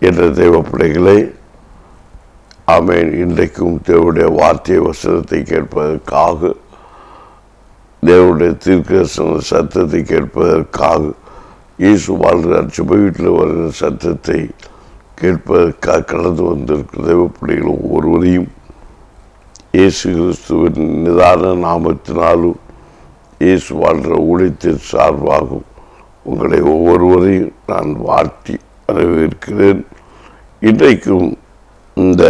என்ற தெய்வ பிள்ளைகளை ஆமேன். இன்றைக்கும் தேவனுடைய வார்த்தை வசனத்தை கேட்பதற்காக, தேவனுடைய தீர்க்கதரிசன சத்தத்தை கேட்பதற்காக, இயேசு வாழ்கிறார் சுப வீட்டில் வருகிற சத்தத்தை கேட்பதற்காக கடந்து வந்திருக்கிற தெய்வ பிள்ளைகள் ஒவ்வொருவரையும் இயேசு கிறிஸ்துவின் நிதான நாமத்தினாலும் இயேசு வாழ்கிற ஊழியத்தின் சார்பாகும் உங்களை ஒவ்வொருவரையும் நான் வாழ்த்தி வரவேற்கிறேன். இன்றைக்கும் இந்த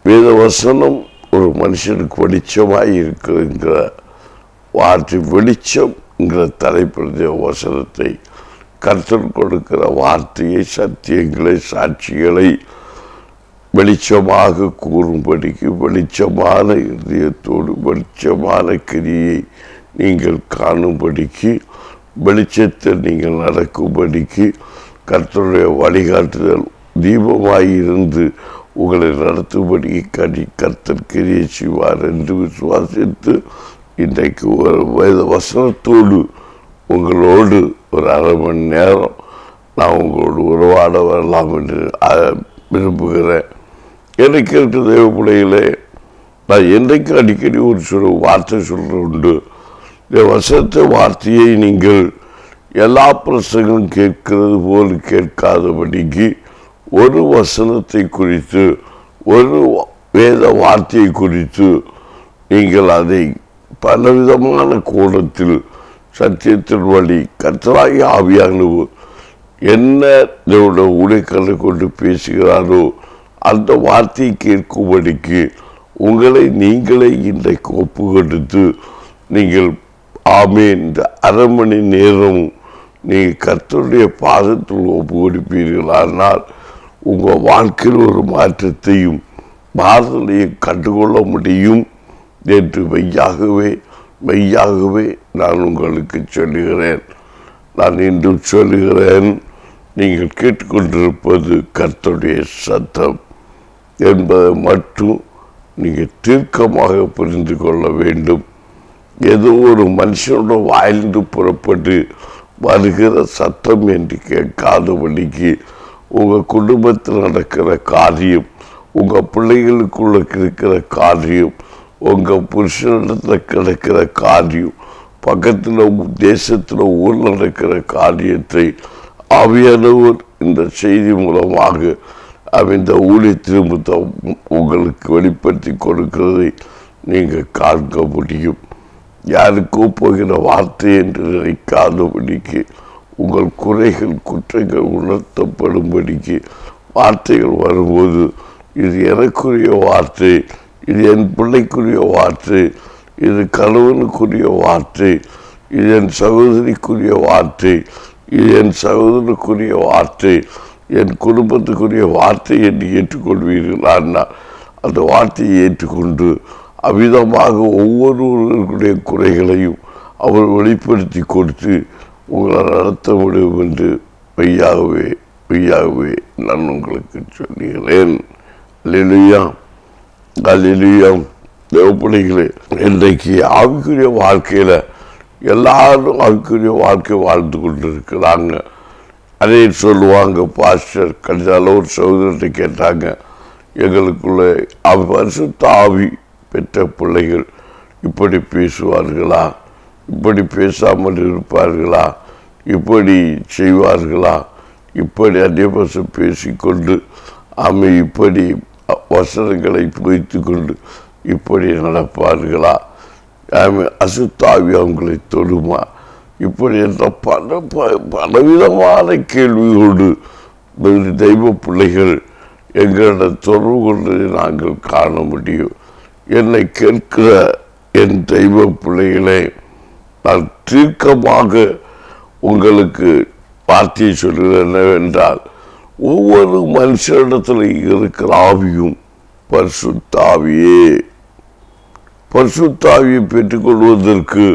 வேத வசனம் ஒரு மனுஷனுக்கு வெளிச்சமாய் இருக்கிற வார்த்தை, வெளிச்சம் என்கிற தலைப்பில் வசனத்தை கர்த்தர் கொடுக்கிற வார்த்தையை, சத்தியங்களை, சாட்சிகளை வெளிச்சமாக கூறும்படிக்கு, வெளிச்சமான இதயத்தோடு வெளிச்சமான கிரியை நீங்கள் காணும்படிக்கு, வெளிச்சத்தில் நீங்கள் நடக்கும்படிக்கு கர்த்தருடைய வழிகாட்டுதல் தீபமாயிருந்து உங்களை நடத்தும்படி கர்த்தர் கிரியை செய்வார் என்று விசுவாசித்து இன்றைக்கு ஒரு வேத வசனத்தோடு உங்களோடு ஒரு அரை மணி நேரம் நான் உங்களோடு உறவாட வரலாம் என்று விரும்புகிறேன். எனக்கு இருக்கிற தெய்வ பிள்ளைகளே, நான் என்றைக்கு அடிக்கடி ஒரு வார்த்தை சொல்கிற உண்டு. இந்த வசனத்தை வார்த்தையை நீங்கள் எல்லா பிரசங்களும் கேட்கிறது போல் கேட்காதபடிக்கு ஒரு வசனத்தை குறித்து, ஒரு வேத வார்த்தையை குறித்து நீங்கள் அதை பலவிதமான கோணத்தில் சத்தியத்தின் வழி கர்த்தராகிய ஆவியானவர் என்ன தேவனுடைய ஊழியர்களை கொண்டு பேசுகிறாரோ அந்த வார்த்தையை கேட்கும்படிக்கு உங்களை நீங்களே இன்றைக்கு ஒப்பு கொடுத்து நீங்கள் ஆமேன் இந்த அரை மணி நேரம் நீங்கள் கர்த்தருடைய பாதத்தில் ஒப்பு கொடுப்பீர்களானால் உங்கள் வாழ்க்கையில் ஒரு மாற்றத்தையும் மாறுதலையும் கண்டுகொள்ள முடியும் என்று மெய்யாகவே நான் உங்களுக்கு சொல்லுகிறேன். நான் இன்றும் சொல்லுகிறேன், நீங்கள் கேட்டுக்கொண்டிருப்பது கர்த்தருடைய சத்தம் என்பதை மட்டும் நீங்கள் தீர்க்கமாக புரிந்து கொள்ள வேண்டும். ஏதோ ஒரு மனுஷனோட வாயிலிருந்து புறப்பட்டு வருகிற சத்தம் என்று கேட்காதபடிக்கு உங்கள் குடும்பத்தில் நடக்கிற காரியம், உங்கள் பிள்ளைகளுக்குள்ள இருக்கிற காரியம், உங்கள் புருஷனிடத்தில் கிடக்கிற காரியம், பக்கத்தில் தேசத்தில் ஊரில் நடக்கிற காரியத்தை ஆவியானவர் இந்த செய்தி மூலமாக இந்த ஊழியத்திற்கு உங்களுக்கு வெளிப்படுத்தி கொடுக்கிறதை நீங்கள் காண்க முடியும். யாருக்கோ போகிற வார்த்தை என்று நினைக்காதபடிக்கு, உங்கள் குறைகள் குற்றங்கள் உணர்த்தப்படும்படிக்கு வார்த்தைகள் வரும்போது இது எனக்குரிய வார்த்தை, இது என் பிள்ளைக்குரிய வார்த்தை, இது கணவனுக்குரிய வார்த்தை, இது என் சகோதரிக்குரிய வார்த்தை, இது என் சகோதரனுக்குரிய வார்த்தை, என் குடும்பத்துக்குரிய வார்த்தை என்று ஏற்றுக்கொள்வீர்களான்னா அந்த வார்த்தையை ஏற்றுக்கொண்டு அவ்விதமாக ஒவ்வொருவருடைய குறைகளையும் அவர் வெளிப்படுத்தி கொடுத்து உங்களை நடத்த முடியும் என்று மெய்யாகவே நான் உங்களுக்கு சொல்லுகிறேன். அல்லேலூயா, அல்லேலூயா. தேவப்பிள்ளைகளே, இன்றைக்கு ஆவிக்குரிய வாழ்க்கையில் எல்லாரும் ஆவிக்குரிய வாழ்க்கை வாழ்ந்து கொண்டு இருக்கிறாங்க. அதே சொல்லுவாங்க, பாஸ்டர் கடைசியால் ஒரு சகோதரத்தை கேட்டாங்க, எங்களுக்குள்ள பரிசுத்த ஆவி பெற்ற பிள்ளைகள் இப்படி பேசுவார்களா, இப்படி பேசாமல் இருப்பார்களா, இப்படி செய்வார்களா, இப்படி அந்நியபாஷை பேசிக்கொண்டு இப்படி வசனங்களை வைத்து கொண்டு இப்படி நடப்பார்களா, அசுத்தாவி அவங்களை தொடுமா, இப்படி என்ற பலவிதமான கேள்வியோடு தெய்வ பிள்ளைகள் எங்களிடம் தொடர்பு கொண்டதை நாங்கள் காண முடியும். என்னை கேட்கிற என் தெய்வ பிள்ளைகளை நான் தீர்க்கமாக உங்களுக்கு வார்த்தையை சொல்கிறேன் என்னவென்றால், ஒவ்வொரு மனுஷனிடத்தில் இருக்கிற ஆவியும் பரிசுத்தாவியே. பரிசுத்தாவியை பெற்றுக்கொள்வதற்கு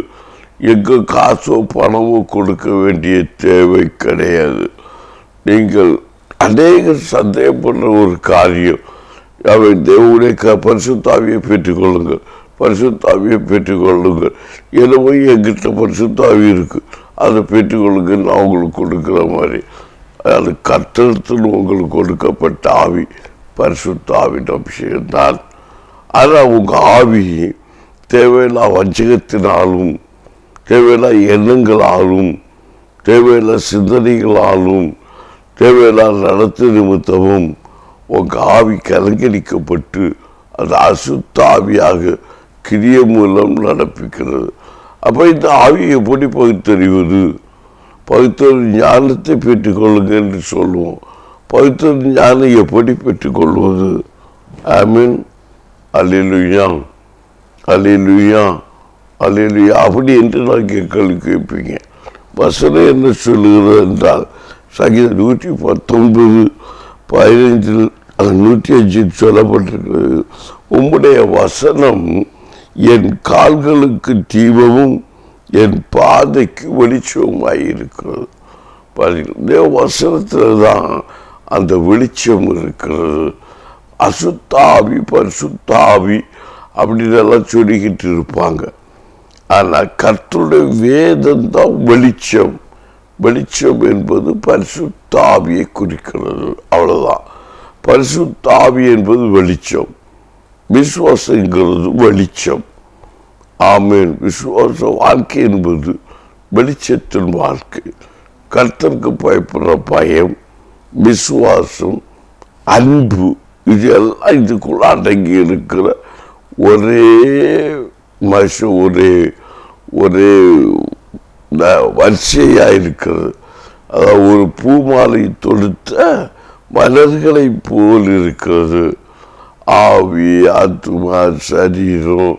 எங்கே காசோ பணமோ கொடுக்க வேண்டிய தேவை கிடையாது. நீங்கள் அநேக சந்தேகப்படுற ஒரு காரியம், அவை தேவனுடைய பரிசுத்தாவியை பெற்றுக்கொள்ளுங்கள், பரிசுத்தாவியை பெற்றுக்கொள்ளுங்கள். எனவே எங்கிட்ட பரிசுத்தாவி இருக்குது, அதை பெற்றுக்கொள்ளுங்க, நான் உங்களுக்கு கொடுக்குற மாதிரி. அது கர்த்தரிடத்தில் உங்களுக்கு கொடுக்கப்பட்ட ஆவி பரிசுத்த ஆவின் அபிஷேகம்தான். ஆனால் உங்கள் ஆவி தேவையில்லா வஞ்சகத்தினாலும் தேவையில்லா எண்ணங்களாலும் தேவையில்லா சிந்தனைகளாலும் தேவையில்லா நடத்த நிமித்தமும் உங்கள் ஆவி கலங்கடிக்கப்பட்டு அது அசுத்த ஆவியாக கிரிய மூலம் நடப்பிக்கிறது. அப்போ இந்த ஆவியை எப்படி பகுத்தறிவது? பகுத்தறிவு ஞானத்தை பெற்றுக்கொள்ளுங்க என்று சொல்லுவோம். பகுத்தறிவு ஞானம் எப்படி பெற்றுக்கொள்வது? ஆமீன். அல்லேலூயா, அல்லேலூயா, அல்லேலூயா. அப்படி என்று நான் கேள்வி கேட்பீங்க. வசனம் என்ன சொல்லுகிறது என்றால் சங்கீதம் 119:15 105 சொல்லப்பட்டிருக்கிறது. உம்முடைய வசனம் என் கால்களுக்கு தீபமும் என் பாதைக்கு வெளிச்சமாயிருக்கிறது. தேவ வசனத்தில் தான் அந்த வெளிச்சம் இருக்கிறது. அசுத்தாவி பரிசுத்தாவி அப்படின்னு எல்லாம் சொல்லிக்கிட்டு இருப்பாங்க. ஆனால் கர்த்தருடைய வேதம் தான் வெளிச்சம். வெளிச்சம் என்பது பரிசுத்தாவியை குறிக்கிறது. அவ்வளோதான். பரிசுத்தாவி என்பது வெளிச்சம், விசுவாசங்கிறது வெளிச்சம். ஆமேன். விசுவாச வாழ்க்கை என்பது வெளிச்சத்தின் வாழ்க்கை. கர்த்தருக்கு பயப்படுற பயம், விசுவாசம், அன்பு, இது எல்லாம் இதுக்குள்ள அடங்கி இருக்கிற ஒரே மனுஷன், ஒரே வரிசையாக இருக்கிறது. அதாவது ஒரு பூமாலை தொடுத்த மலர்களை போல் இருக்கிறது. ஆவி, ஆத்துமா, சரீரம்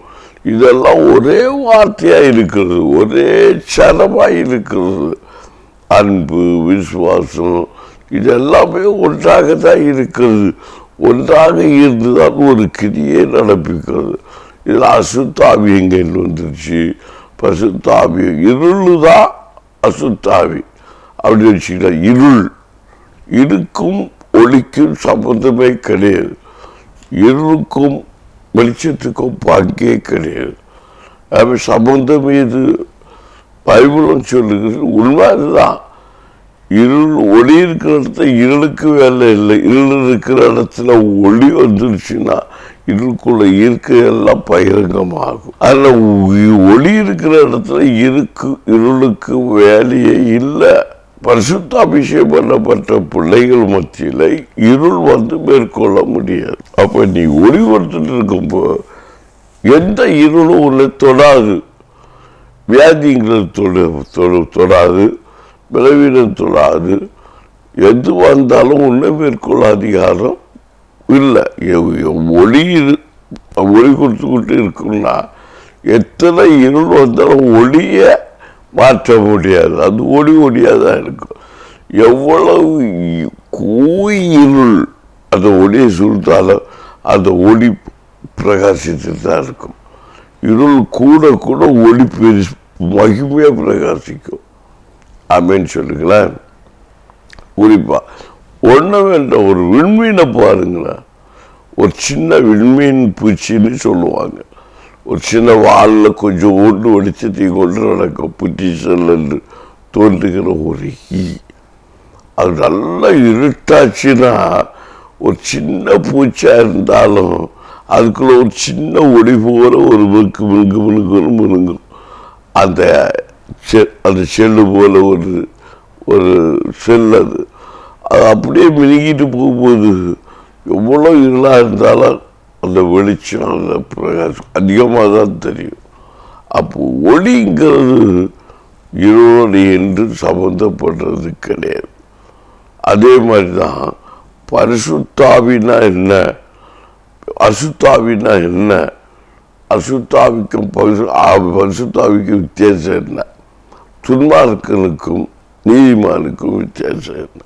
இதெல்லாம் ஒரே வார்த்தையாக இருக்கிறது, ஒரே சரமாக இருக்கிறது. அன்பு, விசுவாசம் இதெல்லாமே ஒன்றாக தான் இருக்கிறது. ஒன்றாக இருந்துதான் ஒரு கிரியை நடப்பிக்கிறது. இதில் அசுத்தாவி எங்கே வந்துருச்சு? பசுத்தாவி இருள் தான் அசுத்தாவி அப்படின்னு வச்சுக்கலாம். இருள், இருக்கும் ஒளிக்கும் சம்பந்தமே கிடையாது. இருளுக்கும் வெளிச்சத்துக்கும் பங்கே கிடையாது. சம்பந்தம் இது பைபிளும் சொல்லுகிறது. உண்மை அதுதான். இருள் ஒளி இருக்கிற இடத்துல இருளுக்கு வேலை இல்லை. இருள் இருக்கிற இடத்துல ஒளி வந்துருச்சுன்னா இருளுக்குள்ள இருக்கையெல்லாம் பகிரங்கமாகும். அதில் ஒளி இருக்கிற இடத்துல இருளுக்கு வேலையே இல்லை. பரிசுத்த அபிஷேகம் பண்ணப்பட்ட பிள்ளைகள் மத்தியில் இருள் மேற்கொள்ள முடியாது. அப்போ நீ ஒளி கொடுத்துட்டு இருக்கும்போ எந்த இருளும் உன்னை தொடாது. வியாதிகள் தொடாது, விளைவிடம் தொடாது. எது வந்தாலும் உன்னை மேற்கொள்ள அதிகாரம் இல்லை. ஒளி கொடுத்துக்கிட்டு இருக்குன்னா எத்தனை இருள் வந்தாலும் ஒளியை மாற்ற முடியாது. அது ஒளியாக தான் இருக்கும். எவ்வளவு இருள் அந்த ஒளியை சுழ்த்தாலும் அந்த ஒளி பிரகாசித்து தான் இருக்கும். இருள் கூட கூட ஒளி மகிமையாக பிரகாசிக்கும். ஆமேன்னு சொல்லுங்களேன். குறிப்பா ஒன்று வேண்ட ஒரு விண்மீனை பாருங்களேன். ஒரு சின்ன விண்மீன் பூச்சின்னு சொல்லுவாங்க. ஒரு சின்ன வாலில் கொஞ்சம் ஓட்டு வெளிச்சத்தை கொண்டு நடக்கும். புட்டிசல் என்று தோன்றுகிற ஒரு அது நல்லா இருட்டாச்சுன்னா ஒரு சின்ன பூச்சியாக இருந்தாலும் அதுக்குள்ள ஒரு சின்ன ஒளி போகிற ஒரு மினுங்கும். அந்த செல்லு போல ஒரு செல் அது அப்படியே மினுங்கிட்டு போகும்போது எவ்வளோ இருளாக இருந்தாலும் அந்த வெளிச்சம், அந்த பிரகாசம் அதிகமாக தான் தெரியும். அப்போ ஒளிங்கிறது இருளோடு என்று சம்பந்தப்படுறது கிடையாது. அதே மாதிரி தான் பரிசுத்தாவினா என்ன, அசுத்தாவினா என்ன, அசுத்தாவிக்கும் பரிசுத்தாவிக்கும் வித்தியாசம் என்ன, துன்மார்க்கனுக்கும் நீதிமானுக்கும் வித்தியாசம் என்ன?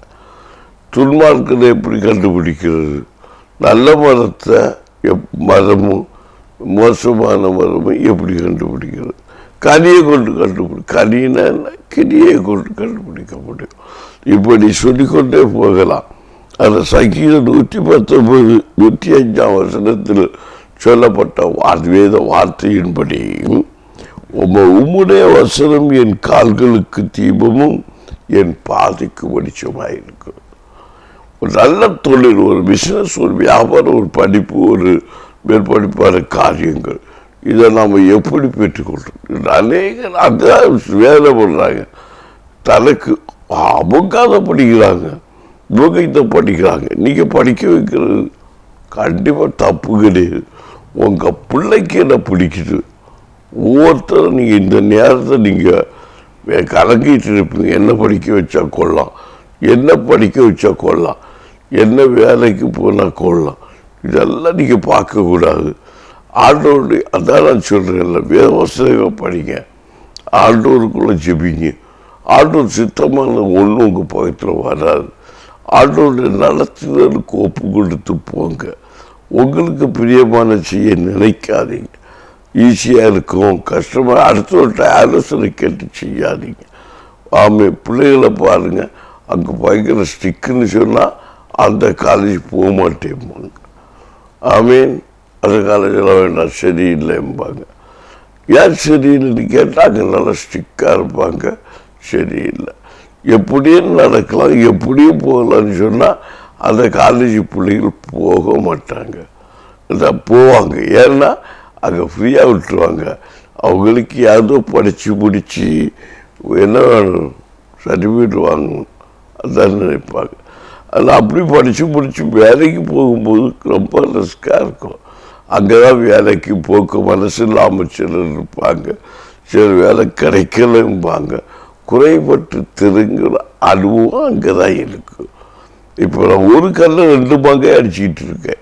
துன்மார்க்கனை எப்படி கண்டுபிடிக்கிறது? நல்ல மரமும் மோசமான மரமும் எப்படி கண்டுபிடிக்கிறது? கனியை கொண்டு கனினா என்ன? கிரியை கொண்டு கண்டுபிடிக்க முடியும். இப்படி சொல்லிக்கொண்டே போகலாம். அந்த சங்கீதம் 119 105 சொல்லப்பட்ட வேத வார்த்தையின்படி உம்முடைய வசனம் என் கால்களுக்கு தீபமும் என் பாதைக்கு வெளிச்சமாக இருக்கும். ஒரு நல்ல தொழில், ஒரு பிஸ்னஸ், ஒரு வியாபாரம், ஒரு படிப்பு, ஒரு மேற்படிப்பான காரியங்கள், இதை நாம் எப்படி பெற்றுக்கொள்றோம்? அநேக அதான் வேலை பண்ணுறாங்க. தனக்கு அவங்க அதை படிக்கிறாங்க, இவங்க இதை படிக்கிறாங்க. நீங்கள் படிக்க வைக்கிறது கண்டிப்பாக தப்பு கிடையாது. உங்கள் பிள்ளைக்கு என்ன பிடிக்குது? ஒவ்வொருத்தரும் நீங்கள் இந்த நேரத்தை நீங்கள் கலங்கிட்டு இருப்பீங்க. என்ன படிக்க வச்சா கொள்ளலாம், என்ன படிக்க வச்சா கொள்ளலாம், என்ன வேலைக்கு போனால் கொள்ளலாம், இதெல்லாம் நீங்கள் பார்க்கக்கூடாது. ஆண்டவருடைய அதான் நான் சொல்கிறேன்ல, வேதவசனங்கள் படிங்க, ஆண்டவருக்குள்ளே ஜெபிங்க. ஆண்டவர் சித்தமான ஒன்றும் உங்கள் பக்கத்தில் வராது. ஆண்டவருடைய நடத்துதலுக்கு ஒப்பு கொடுத்து போங்க. உங்களுக்கு பிரியமான செய்ய நினைக்காதீங்க. ஈஸியாக இருக்கும், கஷ்டமாக அடுத்தவர்கிட்ட ஆலோசனை கேட்டு செய்யாதீங்க. பிள்ளைகளை பாருங்கள், அங்கே பயங்கர ஸ்டிக்குன்னு சொன்னால் அந்த காலேஜ் போக மாட்டேம்பாங்க. அந்த காலேஜில் வேண்டாம், சரியில்லைம்பாங்க. ஏன் சரியில்லைன்னு கேட்டால் அங்கே நல்லா ஸ்டிக்காக இருப்பாங்க. சரியில்லை, எப்படியும் நடக்கலாம், எப்படியும் போகலான்னு சொன்னால் அந்த காலேஜ் பிள்ளைகள் போக மாட்டாங்க. போவாங்க, ஏன்னா அங்கே ஃப்ரீயாக விட்டுருவாங்க. அவங்களுக்கு ஏதோ படித்து முடித்து என்ன வேணும், சர்டிஃபிகேட் வாங்கணும், அதான் நினைப்பாங்க. அதில் அப்படி படித்து முடித்து வேலைக்கு போகும்போது ரொம்ப ரிஸ்காக இருக்கும். அங்கே தான் வேலைக்கு போக்கு மனசு இல்லாமல் சிலர் இருப்பாங்க. சிலர் வேலை கிடைக்கலம்பாங்க. குறைபட்டு திருங்குற அனுபவம் அங்கே தான் இருக்குது. இப்போ நான் ஒரு கல்ல 2 பங்கை அடிச்சுக்கிட்டு இருக்கேன்.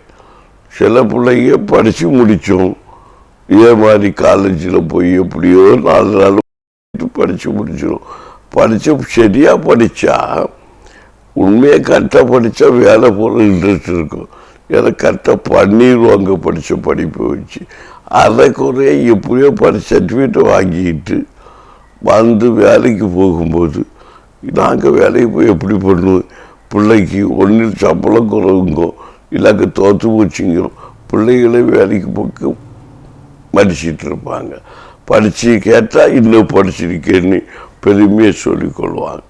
சில பிள்ளைங்க படித்து முடித்தோம், இதே மாதிரி காலேஜில் போய் எப்படியோ 4 நாள் படித்து முடிச்சிடும். படித்த சரியாக படித்தா, உண்மையாக கரெக்டாக படித்தா வேலை போகிற இன்ட்ரெஸ்ட் இருக்கும். ஏன்னா கரெக்டாக பண்ணிடுவாங்க படித்த படிப்பை வச்சு. அதை குறைய எப்படியோ சர்டிஃபிகேட்டை வாங்கிக்கிட்டு வந்து வேலைக்கு போகும்போது நாங்கள் வேலைக்கு போய் எப்படி பண்ணுவோம்? பிள்ளைக்கு ஒன்றில் சம்பளம் குறைவுங்கோ, இல்லாக்க தோற்று போச்சுங்கிறோம். பிள்ளைகளே வேலைக்கு போக்கு மடிச்சிட்டு இருப்பாங்க. படித்து கேட்டால் இன்னும் படிச்சிருக்கேன்னு பெருமையை சொல்லிக்கொள்வாங்க.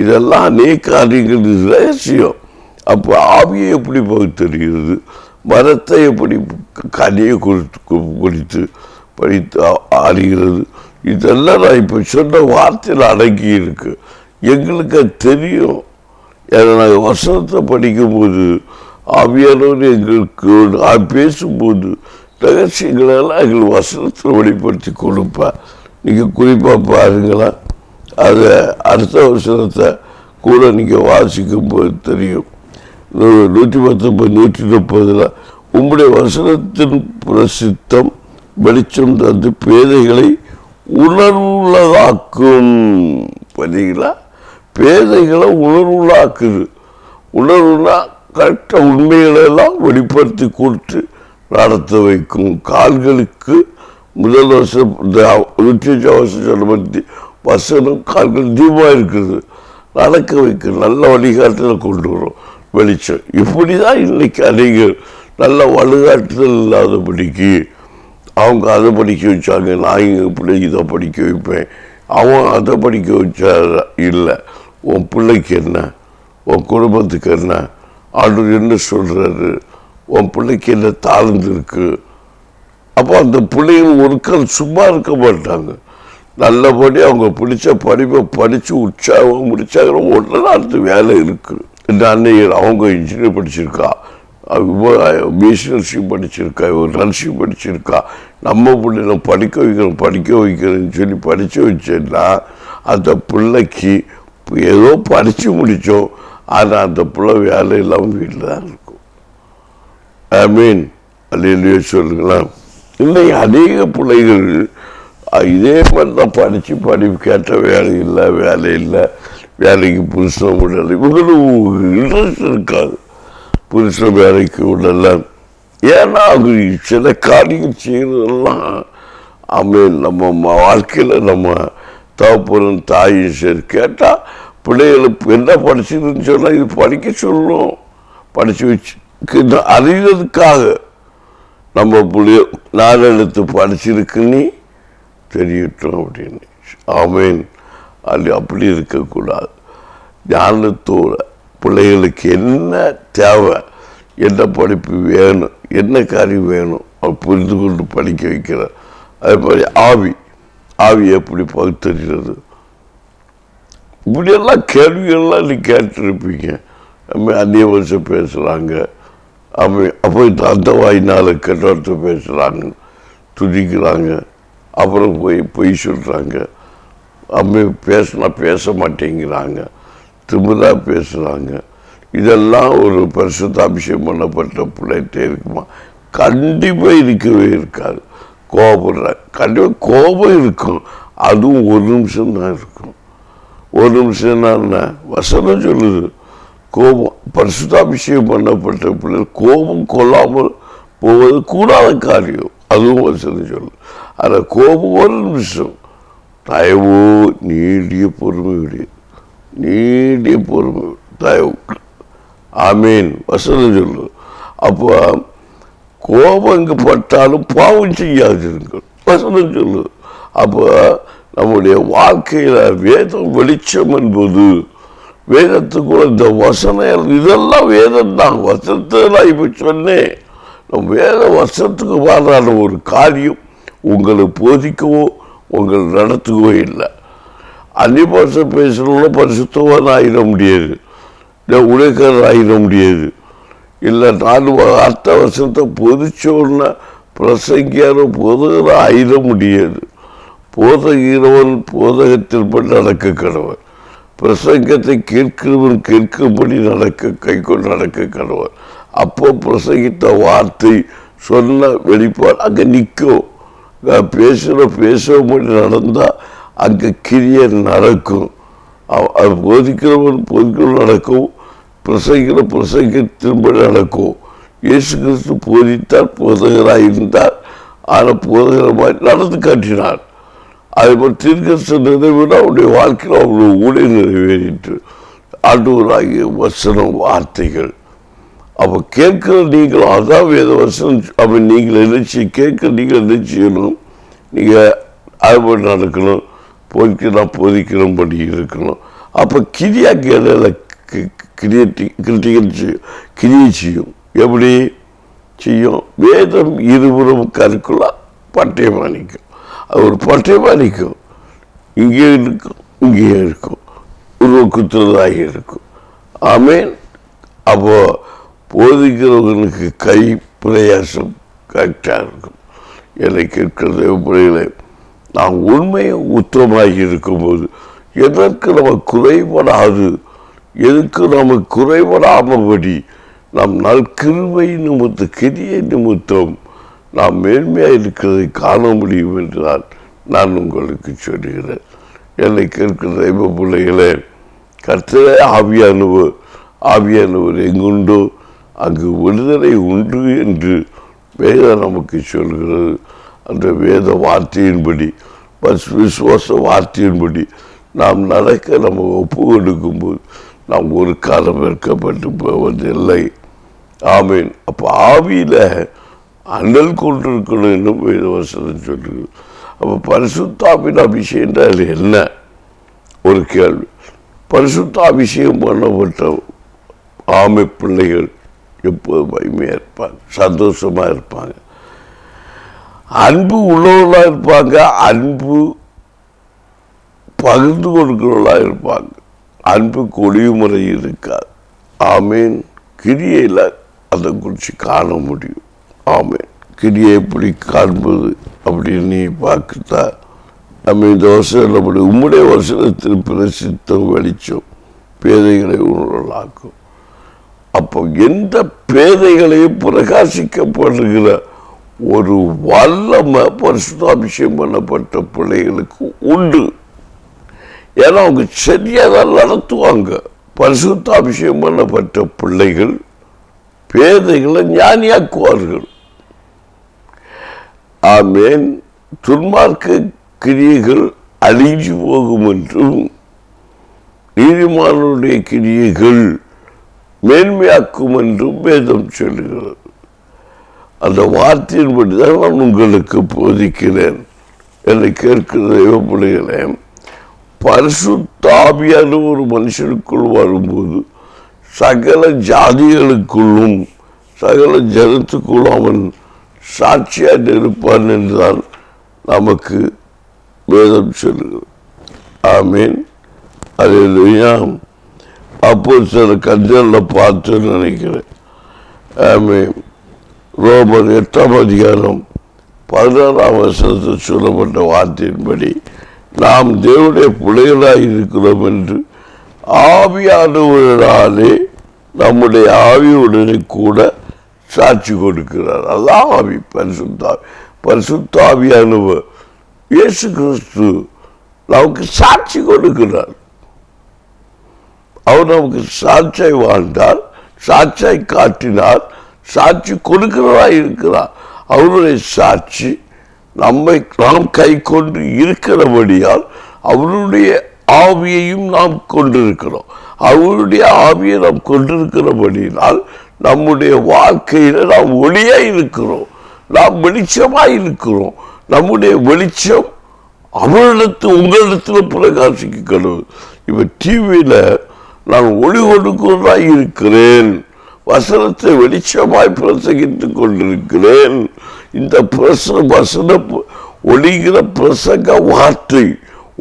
இதெல்லாம் அநேக காரியங்கள் ரகசியம். அப்போ ஆவியை எப்படி பகுத்தறிகிறது, மரத்தை எப்படி கனியை குறித்து படித்து அறிகிறது, இதெல்லாம் நான் இப்போ சொன்ன வார்த்தையில் அடங்கி இருக்கு. எங்களுக்கு அது தெரியும். ஏன்னா நாங்கள் வசனத்தை படிக்கும்போது ஆவியானவர் எங்களுக்கு பேசும்போது ரகசியங்களெல்லாம் எங்களுக்கு வசனத்தில் வெளிப்படுத்தி கொடுப்பேன். நீங்கள் குறிப்பாக பாருங்களா, அதை அடுத்த வசனத்தை கூட நீங்கள் வாசிக்கும் போது தெரியும். 119 130 உம்முடைய வசனத்தின் பிரசித்தம் வெளிச்சம் தந்து பேதைகளை உணர்வுள்ளதாக்கும். பார்த்தீங்களா, பேதைகளை உணர்வுள்ளாக்குது. உணர்வுனா கரெக்டாக உண்மைகளெல்லாம் வெளிப்படுத்தி கொடுத்து நடத்த வைக்கும். கால்களுக்கு முதல் வருஷம் 105 வருஷம் பற்றி வசனம் கால்கள் தீபமாக இருக்குது, நடக்க வைக்க நல்ல வழிகாட்டில் கொண்டு வரும் வெளிச்சம். இப்படி தான் இன்னைக்கு அநேகர் நல்ல வழிகாட்டுதல் இல்லாதபடிக்கு அவங்க அதை படிக்க வச்சாங்க, நான் எங்கள் பிள்ளைக்கு இதை படிக்க வைப்பேன், அவன் அதை படிக்க வச்சா இல்லை. உன் பிள்ளைக்கு என்ன, உன் குடும்பத்துக்கு என்ன, ஆண்டவர் என்ன சொல்கிறாரு, உன் பிள்ளைக்கு என்ன தாழ்ந்து இருக்கு. அப்போ அந்த பிள்ளைகள் ஒரு கால் சும்மா இருக்க மாட்டாங்க. நல்லபடி அவங்க பிடிச்ச படிப்பை படித்து உற்சாகம் முடிச்சாங்க. உடனே அடுத்த வேலை இருக்குது. இந்த அன்னையர் அவங்க இன்ஜினியர் படிச்சிருக்கா, பிஎஸ்சி படிச்சிருக்கா, ஒரு நர்சிங் படிச்சிருக்கா, நம்ம பிள்ளைகளை படிக்க வைக்கிறேன்னு சொல்லி படித்து வச்சேன்னா அந்த பிள்ளைக்கு ஏதோ படித்து முடித்தோம், ஆனால் அந்த பிள்ளை வேலை இல்லாமல் வீட்டில் தான் இருக்கும். அல்லையே சொல்லுங்களா. இன்னைக்கு அநேக பிள்ளைகள் இதே மாதிரி தான் படிப்பு கேட்ட வேலை இல்லை, வேலைக்கு புருஷன் விடலை. இவங்களுக்கு இன்ட்ரெஸ்ட் இருக்காது, புருஷன் வேலைக்கு விடலை. ஏன்னா அவங்க சில காரியங்கள் செய்கிறதெல்லாம் நம்ம வாழ்க்கையில் நம்ம தகப்பனும் தாயும் சரி கேட்டால் பிள்ளைகளுக்கு என்ன படிச்சுதுன்னு சொன்னால் இது படிக்க சொல்லணும், படித்து வச்சு அறிகிறதுக்காக நம்ம பிள்ளைய 4 எழுத்து படிச்சிருக்குன்னு தெரியட்டும் அப்படின்னு. ஆமேன். அது அப்படி இருக்கக்கூடாது. ஞானத்தோட பிள்ளைகளுக்கு என்ன தேவை, என்ன படிப்பு வேணும், என்ன காரியம் வேணும் புரிந்து கொண்டு படிக்க வைக்கிறார். அதே மாதிரி ஆவி எப்படி பகுத்தறிகிறது, இப்படியெல்லாம் கேள்விகள்லாம் நீ கேட்டிருப்பீங்க. அந்நிய வருஷம் பேசுகிறாங்க, அப்போ அந்த வாயினால் கெட்ட பேசுகிறாங்க, துதிக்கிறாங்க, அப்புறம் பொய் சொல்கிறாங்க, பேசினா பேச மாட்டேங்கிறாங்க, திமிரா பேசுகிறாங்க. இதெல்லாம் ஒரு பரிசுத்த அபிஷேகம் பண்ணப்பட்ட பிள்ளைகிட்டே இருக்குமா? கண்டிப்பாக இருக்கவே இருக்காது. கோபப்படுறாங்க, கண்டிப்பாக கோபம் இருக்கும், அதுவும் ஒரு நிமிஷம் தான் இருக்கும். ஒரு நிமிஷம்னா என்ன? வசனம் சொல்லுது, கோபம் பரிசுத்தாபிஷேகம் பண்ணப்பட்ட பிள்ளைகள் கோபம் கொள்ளாமல் போவது கூடாத காரியம், அதுவும் வசனம் சொல்லு. அதில் கோபம் ஒரு நிமிஷம், தயவோ நீடிய பொறுமை, தயவு. ஆமீன், வசனம் சொல்லு. அப்போ கோபம் இங்கே பட்டாலும் பாவம் செய்யாதிருங்கள், வசனம் சொல்லு. அப்போ நம்முடைய வாழ்க்கையில் வேதம் வெளிச்சம் என்பது, வேதத்துக்குள்ள இந்த வசனம் இதெல்லாம் வேதம் தான். வசனத்தை நான் இப்போ சொன்னேன். நம் வேத வசனத்துக்கு மாறான ஒரு காரியம் உங்களை போதிக்கவோ உங்களை நடத்துக்கவோ இல்லை. அந்நிய பாஷை பேசுகிறவங்கள பரிசுத்தவான் ஆகிட முடியாது, உழைக்கர் ஆகிட முடியாது. இல்லை நான் அர்த்த வசனத்தை பொதிச்சோன்னா பிரசங்கியாரோ போதகரோ ஆகிட முடியாது. போதகிறவன் போதகத்தில் படி நடக்க கடவன், பிரசங்கத்தை கேட்கிறவன் கேட்கும்படி கைக்கொண்டு நடக்க கடவன். அப்போ பிரசங்கித்த வார்த்தை சொன்ன வெளிப்பாடு அங்கே நிற்கும். பேசும்படி நடந்தால் அங்கே கிரிய நடக்கும். அது போதிக்கிறவன் நடக்கும், பிரசங்கத்தின்படி நடக்கும். இயேசு கிறிஸ்து போதித்தார், போதகராக இருந்தார், ஆனால் போதகர் மாதிரி நடந்து காட்டினார். அதே மாதிரி தீர்க்கதரிசன நிறைவேற அவருடைய வாழ்க்கையில் அவ்வளோ ஊழியம் நிறைவேறிட்டு ஆண்டவராகிய வசனம் வார்த்தைகள். அப்போ கேட்கிற நீங்களும் அதான் வேத வசனம். அப்போ நீங்கள் நினைச்சு கேட்க நீங்கள் என்ன செய்யணும்? நீங்கள் அதுபடி நடக்கணும், போதிக்கிறபடி இருக்கணும். அப்போ கிரியாக்கு இடையில கிரியை செய்யும். எப்படி செய்யும்? வேதம் இருபுறம் கருக்குள்ள பட்டயமாக நிற்கும். அது ஒரு பட்டயமாக நிற்கும், இங்கே இருக்கும், இங்கேயே இருக்கும், உருவக்குத்துறதாக இருக்கும். ஆமேன். அப்போ போதிக்கிறவர்களுக்கு கை பிரயாசம் கரெக்டாக இருக்கும். என்னை கேட்கிற தேவப்பிள்ளைகளே, நாம் உண்மையை உத்தமமாகி இருக்கும்போது எதற்கு நமக்கு குறைபடாது, எதுக்கு நமக்கு குறைபடாமபடி நாம் நற்கிருபை நிமித்தம் கிரியை நிமித்தம் நாம் மேன்மையாக இருக்கிறதை காண முடியும் என்றால் நான் உங்களுக்கு சொல்கிறேன். என்னை கேட்கிற தெய்வ பிள்ளைகளே, கர்த்தரே ஆவியானவர் எங்குண்டோ அங்கு விடுதலை உண்டு என்று வேதம் நமக்கு சொல்கிறது. அந்த வேத வார்த்தையின்படி, விசுவாச வார்த்தையின்படி நாம் நடக்க நம்ம ஒப்பு கொடுக்கும்போது நாம் ஒரு காலம் வெட்கப்பட்டு போவதில்லை. ஆமீன். அப்போ ஆவியில் அனல் கொண்டிருக்கணும் என்னும் வேத வசனம் சொல்லுது. அப்போ பரிசுத்தாவின் அபிஷேகம் என்றால் என்ன? ஒரு கேள்வி. பரிசுத்த அபிஷேகம் பண்ணப்பட்ட ஆமை பிள்ளைகள் எப்போதும் மகிமையாக இருப்பாங்க, சந்தோஷமாக இருப்பாங்க, அன்பு உள்ளவர்களாக இருப்பாங்க, அன்பு பகிர்ந்து கொடுக்கிறவர்களாக இருப்பாங்க, அன்பு கொடிமுறை இருக்காது. ஆமீன். கிரியையில் அதை குறித்து காண முடியும். ஆமீன். கிரியை எப்படி காண்பது அப்படின்னு நீ பார்க்குதா? நம்ம இந்த வருஷம் நம்முடைய உம்முடைய வசனத்தில் பிரசித்தம் வெளிச்சம் பேதைகளை உணர்வலாக்கும். அப்போ எந்த பேதைகளையும் பிரகாசிக்கப்படுகிற ஒரு வல்லமை பரிசுத்தாபிஷேகம் பண்ணப்பட்ட பிள்ளைகளுக்கு உண்டு. ஏன்னா அவங்க சரியாக தான் நடத்துவாங்க. பரிசுத்தாபிஷேகம் பண்ணப்பட்ட பிள்ளைகள் பேதைகளை ஞானியாக்குவார்கள். ஆமேன். துன்மார்க்க கிரியைகள் அழிஞ்சு போகும் என்றும் நீதிமானுடைய கிரியைகள் மேன்மையாக்கும் என்றும் வேதம் சொல்லுகிறது. அந்த வார்த்தையின்படி தான் நான் உங்களுக்கு போதிக்கிறேன். என்னை கேட்கிற தெய்வ பிள்ளைகளே, பரிசுத்த ஆவியான ஒரு மனுஷனுக்குள் வரும்போது சகல ஜாதிகளுக்குள்ளும் சகல ஜனத்துக்குள்ளும் அவன் சாட்சியாக இருப்பான் என்றுதான் நமக்கு வேதம் சொல்லுகிறது. ஆமீன். அல்லேலூயா. அப்போ சில கஞ்சலில் பார்த்து நினைக்கிறேன். ஆமீன். ரோமர் 8:16 சொல்லப்பட்ட வார்த்தையின்படி நாம் தேவனுடைய பிள்ளைகளாக இருக்கிறோம் என்று ஆவியானவர்களாலே நம்முடைய ஆவியுடனே கூட சாட்சி கொடுக்கிறார். அதான் ஆவி, பரிசுத்த ஆவியானவர் இயேசு கிறிஸ்து நமக்கு சாட்சி கொடுக்கிறார். அவர் நமக்கு சாட்சியை வாழ்ந்தார், சாட்சியை காட்டினார், சாட்சி கொடுக்கிறதா இருக்கிறார். அவருடைய சாட்சி நாம் கை கொண்டு இருக்கிறபடியால் அவருடைய ஆவியையும் நாம் கொண்டிருக்கிறோம். அவருடைய ஆவியை நாம் கொண்டிருக்கிறபடியால் நம்முடைய வாழ்க்கையில நாம் ஒளியா இருக்கிறோம், நாம் வெளிச்சமாய் இருக்கிறோம். நம்முடைய வெளிச்சம் உங்களிடத்தில் பிரகாசிக்கணும். இப்ப டிவியில நான் ஒளி கொடுக்கிறதா இருக்கிறேன், வசனத்தை வெளிச்சமாய் பிரசங்கித்துக் கொண்டிருக்கிறேன். இந்த வசன ஒளிகிற பிரசங்க வார்த்தை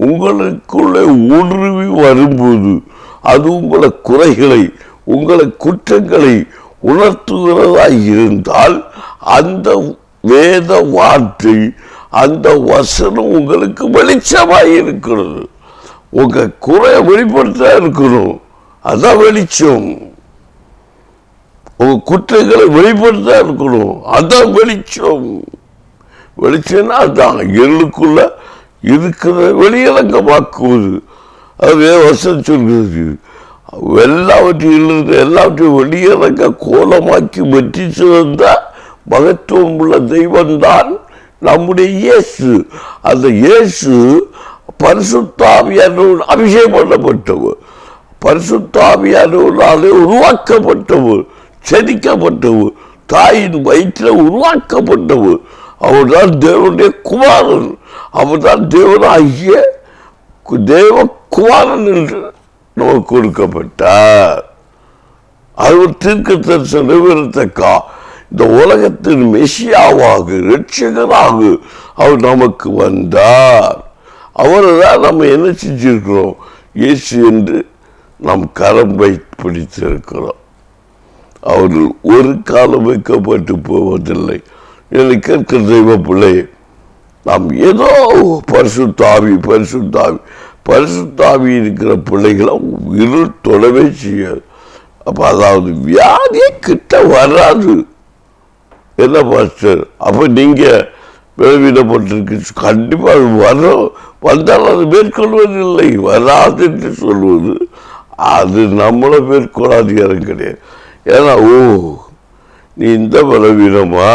உங்களுக்குள்ளே ஊடுருவி வரும்போது அது உங்களை குறைகளை, உங்களை குற்றங்களை உணர்த்துகிறதா இருந்தால் அந்த வேத வார்த்தை, அந்த வசனம் உங்களுக்கு வெளிச்சமாய் இருக்கிறது. உங்க குறைய வெளிப்படுத்த இருக்கணும், அதான் வெளிச்சம். உங்க குற்றங்களை வெளிப்படுத்த இருக்கணும், அதான் வெளிச்சம். வெளிச்சம்னா அதான் இருளுக்குள்ள இருக்கிற வெளியலங்கமாக்குவது. அது வசனம் சொல்கிறது, எல்லாவற்றையும் வெளியலங்க கோலமாக்கி வெற்றி சிறந்த மகத்துவம் உள்ள தெய்வம் தான் நம்முடைய இயேசு. அந்த இயேசு பரிசுத்த ஆவியானவர் அபிஷேகம் பண்ணப்பட்டவர், பரிசுத்த ஆவியானவராலே உருவாக்கப்பட்டவர், செதிக்கப்பட்டவர், தாயின் வயிற்றில் உருவாக்கப்பட்டவர். அவர்தான் தேவனுடைய குமாரன், அவர்தான் தேவனாகிய தேவ குமாரன் என்று நமக்கு கொடுக்கப்பட்டார். அது ஒரு தீர்க்க தரிசனம் நிறைவேறத்தக்கா இந்த உலகத்தின் மெசியாவாக இரட்சகராக அவர் நமக்கு வந்தார். அவரை தான் நம்ம என்ன செஞ்சிருக்கிறோம், இயேசு என்று நாம் கரம் பிடித்திருக்கிறோம். அவர்கள் ஒரு காலம் வைக்கப்பட்டு போவதில்லை. என்னை கேட்கிற தெய்வ பிள்ளை, நாம் ஏதோ பரிசுத்தாவி இருக்கிற பிள்ளைகளை இருள் தொடவே செய்யாது. அப்ப அதாவது வியாதியை கிட்ட வராது. என்ன பாஸ்டர், அப்ப நீங்க விளைவிடப்பட்டிருக்கு, கண்டிப்பா வந்தால் அது மேற்கொள்வதில்லை. வராது என்று சொல்வது அது நம்மளை மேற்கொள்ளாதிகாரம் கிடையாது. ஏன்னா நீ இந்த பலவீனமா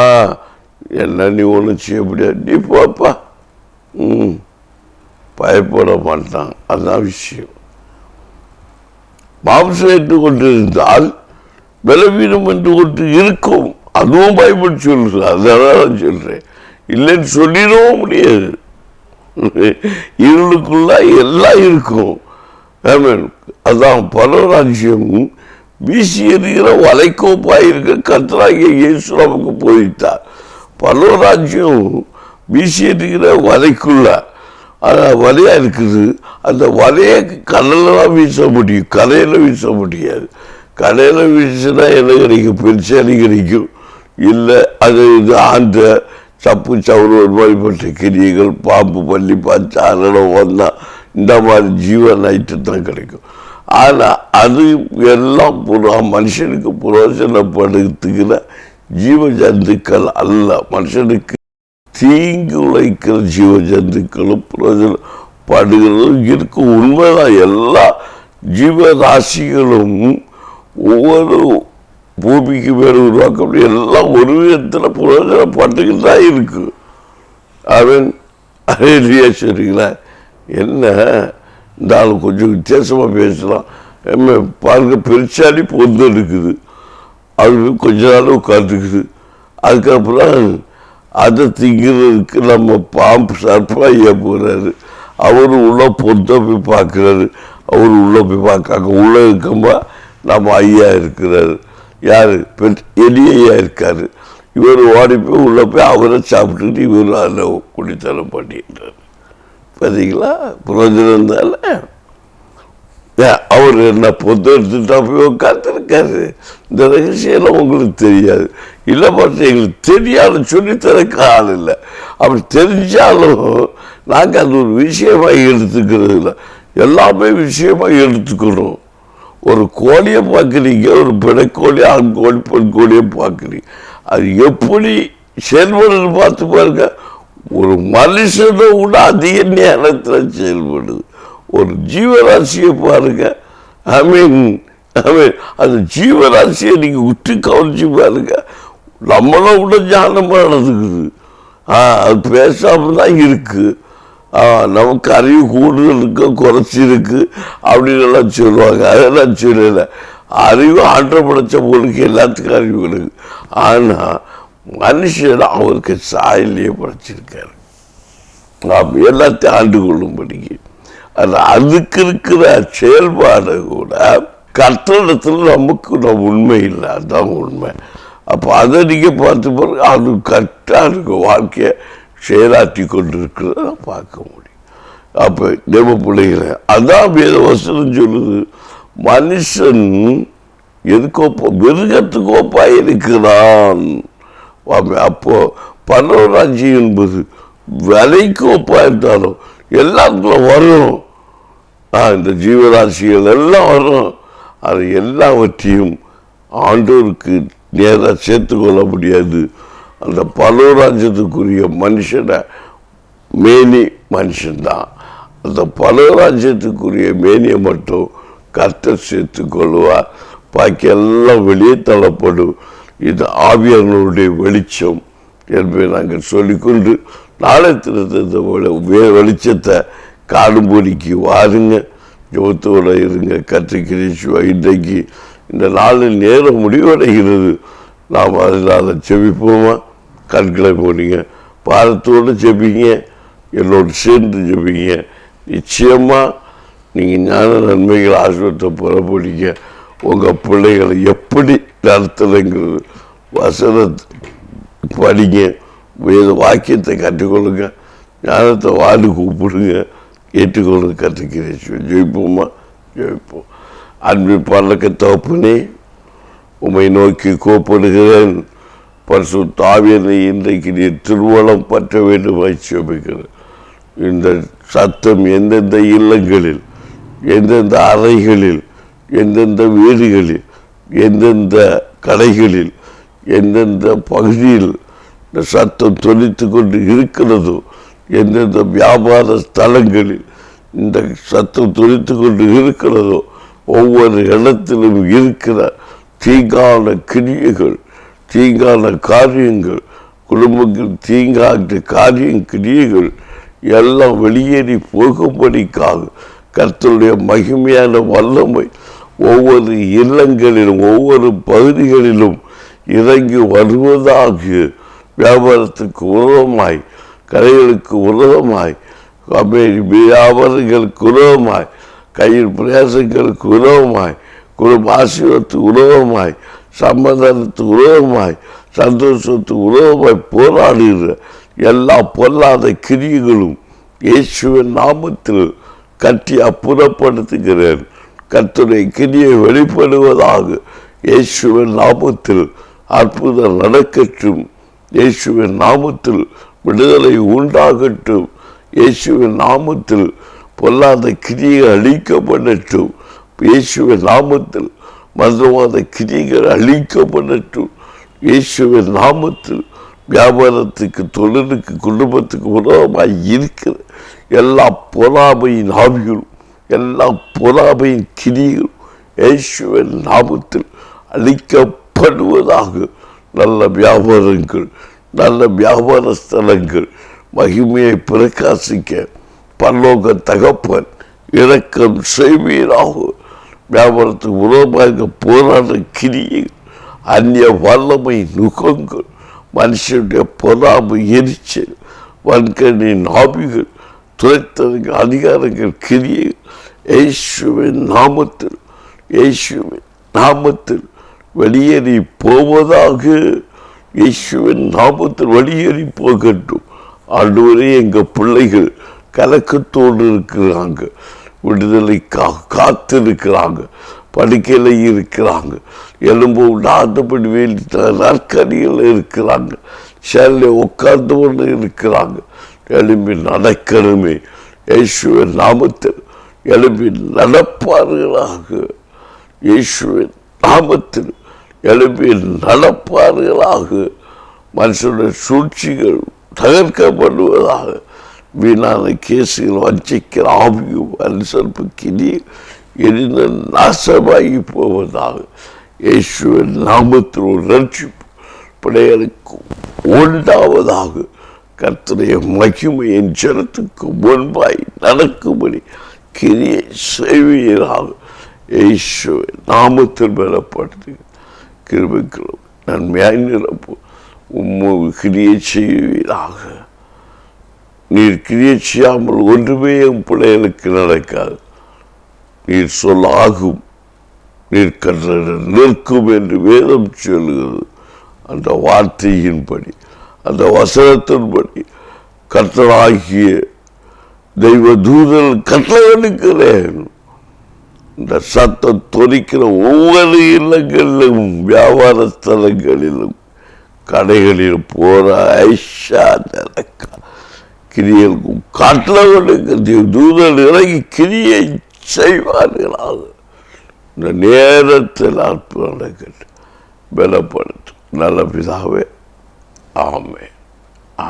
என்ன, நீ ஒன்றும் செய்ய முடியாது, நீ போப்பா, பயப்பட மாட்டான். அதுதான் விஷயம். மாம்சம் என்று கொண்டிருந்தால் பலவீனம் என்று ஒன்று இருக்கும், அதுவும் பயப்பட்டு சொல்லுது. அதனால நான் சொல்றேன், இல்லைன்னு சொல்லிடவும் முடியாது. இருளுக்குள்ள எல்லாம் இருக்கும். அதான் பரவராஜ்யம் வீசி எறிகிற வலைக்கோப்பாக இருக்க கர்த்தராகிய இயேசு நமக்கு போதித்தார். பரவராஜ்யம் வீசி எறிகிற வலைக்குள்ள வலையா இருக்குது. அந்த வலையை கடலாம் வீச முடியும், கரையில வீச முடியாது. கரையில வீசினா என்ன கிடைக்கும், பெருசாலி கிடைக்கும். இல்லை அது ஆந்த சப்பு சவுறு ஒரு மாதிரிப்பட்ட கிரியைகள், பாம்பு பள்ளி பாய்ச்சி அரணம் வந்தா இந்த மாதிரி ஜீவன் ஐட்டம் தான் கிடைக்கும். ஆனால் அது எல்லாம் மனுஷனுக்கு புரோஜனப்படுத்துகிற ஜீவ ஜந்துக்கள் அல்ல. மனுஷனுக்கு தீங்கு உழைக்கிற ஜீவ ஜந்துக்களும் பிரயோஜனப்படுகிறதும் இருக்கும். உண்மைதான். எல்லா ஜீவராசிகளும் ஒவ்வொரு பூமிக்கு மேலே உருவாக்கப்படும் எல்லாம் ஒரு விதத்தில் பிரயோஜனப்பட்டுக்கிட்டு தான் இருக்கு. அவன் அதே சரிங்களா, என்ன இந்த ஆள் கொஞ்சம் வித்தியாசமாக பேசலாம். பாருங்க, பெருசாலி பொந்து இருக்குது, அது கொஞ்ச நாள் உட்காந்துக்குது. அதுக்கப்புறம் அதை திங்கிறதுக்கு நம்ம பாம்பு சர்ப்பாக போகிறாரு. அவரு உள்ள பொறுத்த போய் பார்க்கிறாரு. அவரு உள்ள போய் பார்க்காங்க. உள்ள இருக்கும்போது நம்ம ஐயா இருக்கிறாரு. யாரு? எலியா இருக்காரு. இவர் ஓடி போய் உள்ள போய் அவரை சாப்பிட்டுட்டு இவர் அதில் குடித்தனம் பண்ணிட்டார். பார்த்தீங்களா? பிரயோஜனம் தானே. அவர் என்ன பொத்து எடுத்துட்டா போய் உட்காந்துருக்காரு. இந்த ரகசியம் உங்களுக்கு தெரியாது. இல்லை பார்த்து எங்களுக்கு தெரியாது, சொல்லித்தரக்க ஆள் இல்லை. அப்படி தெரிஞ்சாலும் நாங்கள் அது ஒரு விஷயமாக எடுத்துக்கிறது இல்லை. எல்லாமே விஷயமாக எடுத்துக்கணும். ஒரு கோழியை பார்க்குறீங்க, ஒரு பிணைக்கோழி, ஆண் கோழி, பெண் கோழியை பார்க்குறீங்க. அது எப்படி செயல்படுது பார்த்து பாருங்க. ஒரு மனுஷனை விட அதிக நேரத்தில் செயல்படுது. ஒரு ஜீவராசியை பாருங்க. அந்த ஜீவராசியை நீங்க விட்டு கவனிச்சு பாருங்க. நம்மள விட ஞானமா நடந்துக்குது. அது பேசாம தான் இருக்கு. நமக்கு அறிவு கூடுதல் இருக்கு, குறைச்சி இருக்கு அப்படின்னு எல்லாம் சொல்லுவாங்க. அதெல்லாம் சொல்லல. அறிவு ஆற்ற படைச்ச பொருளுக்கு எல்லாத்துக்கும் அறிவு இருக்கு. ஆனா மனுஷன் அவருக்கு சாயலையே படைச்சிருக்காரு. எல்லாத்தையும் ஆண்டு கொள்ளும்படிக்கு. அதுக்கு இருக்கிற செயல்பாடு கூட கர்த்தரிடத்தில் நமக்கு உண்மை இல்லை. அதுதான் உண்மை. அப்போ அதை நீங்கள் பார்த்து பாருங்க. அது கரெக்டாக இருக்கு. வாழ்க்கையை செயலாற்றி கொண்டு இருக்கிறத பார்க்க முடியும். அப்போ தேவ பிள்ளைகளை அதான் வேத வசனம் சொல்லுது. மனுஷன் எதுக்கோப்போ மிருகத்துக்கோப்பா இருக்கிறான். அப்போ பரவராட்சி என்பது விலைக்கு ஒப்பா இருந்தாலும் எல்லாத்துக்கும் வரும். இந்த ஜீவராசிகள் எல்லாம் வரும். அது எல்லாவற்றையும் ஆண்டோருக்கு நேராக சேர்த்து கொள்ள முடியாது. அந்த பரவராஜ்யத்துக்குரிய மனுஷனை மேனி மனுஷன்தான். அந்த பரவராஜ்யத்துக்குரிய மேனியை மட்டும் கர்த்தர் சேர்த்து கொள்வார். பாக்கி எல்லாம் வெளியே தள்ளப்படும். இது ஆவியானவருடைய வெளிச்சம் என்பதை நாங்கள் சொல்லிக்கொண்டு நாளை திருத்த வெளிச்சத்தை காணும்படிக்கு வாருங்க. ஜோத்தோடு இருங்க. கற்றுக்கிறிச்சுவா. இன்றைக்கு இந்த நாளில் நேரம் முடிவடைகிறது. நாம் அதனால் செபிப்போமா? கண்களை போனீங்க, பாரத்தோடு செபிங்க, என்னோடு சேர்ந்து செபிங்க. நிச்சயமாக நீங்கள் ஞான நன்மைகள் ஆசிரியத்தை புறப்படிங்க. உங்கள் பிள்ளைகளை எப்படி நடத்துறங்கிறது வசனத்தை படிங்க. வேத வாக்கியத்தை கற்றுக்கொள்ளுங்க. ஞானத்தை வாடி கூப்பிடுங்க. ஏற்றுக்கொள்ளுங்க. கற்றுக்கிறேன். ஜெயிப்போமா? ஜெயிப்போம். அன்பு பல்லக்க தகப்பனே, உம்மை நோக்கி கோப்படுகிறேன். பரிசுத்த ஆவியனை இன்றைக்கு நீ திருவளம் பற்ற வேண்டும் ஜெபிக்கிறேன். இந்த சத்தம் எந்தெந்த இல்லங்களில், எந்தெந்த அறைகளில், எந்தெந்த வீடுகளில், எந்தெந்த கடைகளில், எந்தெந்த பகுதியில் இந்த சத்தம் தொனித்து கொண்டு இருக்கிறதோ, எந்தெந்த வியாபார ஸ்தலங்களில் இந்த சத்தம் தொனித்து கொண்டு இருக்கிறதோ, ஒவ்வொரு இடத்திலும் இருக்கிற தீங்கான கிரியைகள், தீங்கான காரியங்கள், குடும்பங்கள் தீங்கான கிரியைகள் எல்லாம் வெளியேறி போகும்படிக்காக கர்த்தருடைய மகிமையான வல்லமை ஒவ்வொரு இல்லங்களிலும் ஒவ்வொரு பகுதிகளிலும் இறங்கி வருவதாக, வியாபாரத்துக்கு உதவமாய், கடைகளுக்கு உதவமாய், வியாபாரங்களுக்கு உதவமாய், கையில் பிரயாசங்களுக்கு உதவமாய், குடும்ப ஆசீர்வாதத்துக்கு உதவமாய், சமாதானத்துக்கு உதவமாய், சந்தோஷத்துக்கு உதவமாய் போராடுகிற எல்லா பொல்லாத கிரியைகளும் இயேசுவின் நாமத்தில் கட்டி அப்புறப்படுத்துகிறேன். கர்த்தருடைய கிரியை வெளிப்படுவதாக. இயேசுவின் நாமத்தில் அற்புதம் நடக்கட்டும். இயேசுவின் நாமத்தில் விடுதலை உண்டாகட்டும். இயேசுவின் நாமத்தில் பொல்லாத கிரியைகள் அழிக்கப்படட்டும். இயேசுவின் நாமத்தில் மதவாத கிரியைகள் அழிக்கப்படட்டும். இயேசுவின் நாமத்தில் வியாபாரத்துக்கு, தொழிலுக்கு, குடும்பத்துக்கு உதவமாய் இருக்கிற எல்லா பொறாமையின் ஆவிகளும், எல்லா பொறாமையின் கிரிகளும் இயேசுவின் நாமத்தில் அழிக்கப்படுவதாக. நல்ல வியாபாரங்கள், நல்ல வியாபார ஸ்தலங்கள் மகிமையை பிரகாசிக்க பரலோக தகப்பன் இரக்கம் செய்வீராக. வியாபாரத்துக்கு உதவமாக போராட கிரியை, அந்நிய வல்லமை நுகங்கள், மனுஷனுடைய பொறாமை எரிச்சல், வன்கண்ணின் ஆவிகள், துரைத்ததுக்கு அதிகாரங்கள் கிரியை இயேசுவின் நாமத்தில் வெளியேறி போவதாக. இயேசுவின் நாமத்தில் வெளியேறி போகட்டும். ஆண்டவரே, எங்க பிள்ளைகள் கலக்கத்தோடு இருக்கிறாங்க, விடுதலைக்காக காத்திருக்கிறாங்க, படுக்கையில் இருக்கிறாங்க, எலும்பு உண்டாதபடி நாற்காலியில் இருக்கிறாங்க, சேரில் உட்கார்ந்து கொண்டு இருக்கிறாங்க. எழும்பி நடக்கணுமே, இயேசுவின் நாமத்தில் எழும்பி நடப்பார்களாக. இயேசுவின் நாமத்தில் எழுப்பி நடப்பார்களாக. மனுஷனுடைய சூழ்ச்சிகள் தகர்க்கப்படுவதாக. வீணான கேசுகள் வஞ்சிக்கிற ஆவியும் அனுசரிப்பு கிளி எரிந்த நாசமாகி போவதாக. இயேசுவின் நாமத்தில் ஒரு ரட்சிப்பு பிள்ளைகளுக்கு உண்டாவதாக. கர்த்தருடைய மகிமையின் ஜனத்துக்கு முன்பாய் நடக்கும்படி கிரியை செய்வீராக. இயேசுவின் நாமத்தில் பலப்படுத்து கிருபைகளும் நன்மையாய் நிரப்பு. கிரியை செய்வீராக. நீர் கிரியை செய்யாமல் ஒன்றுமே என் பிள்ளைகளுக்கு நடக்காது. நீர் சொல்லாகும், நீர் கற்ற நிற்கும் என்று வேதம் சொல்லுகிறது. அந்த வார்த்தையின்படி, அந்த வசனத்தின்படி கர்த்தராகிய தெய்வ தூதல் கட்டளையிடுகிறேன். இந்த சத்தம் தொனிக்கிற ஒவ்வொரு இல்லங்களிலும், வியாபார ஸ்தலங்களிலும், கடைகளில் போற ஐஷா நடக்க கிரியலுக்கும் கட்டளையிடுங்க. தூதல் இறங்கி கிரியை செய்வார்களாக. இந்த நேரத்தில் அற்புதம் நடக்கட்டும். பலப்படுத்தும் நல்ல பிதாவே. ஆமென்,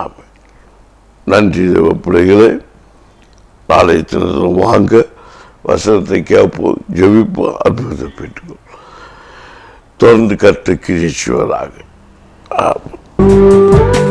ஆமென். நன்றி தேவ பிள்ளைகளே. நாளை தினத்தில் வாங்க, வசனத்தை கேட்போம், ஜெபிப்போம், அற்புதத்தை பெற்றுக்கொள். தொடர்ந்து கர்த்தர் கிரியை செய்வதாக. ஆமென்.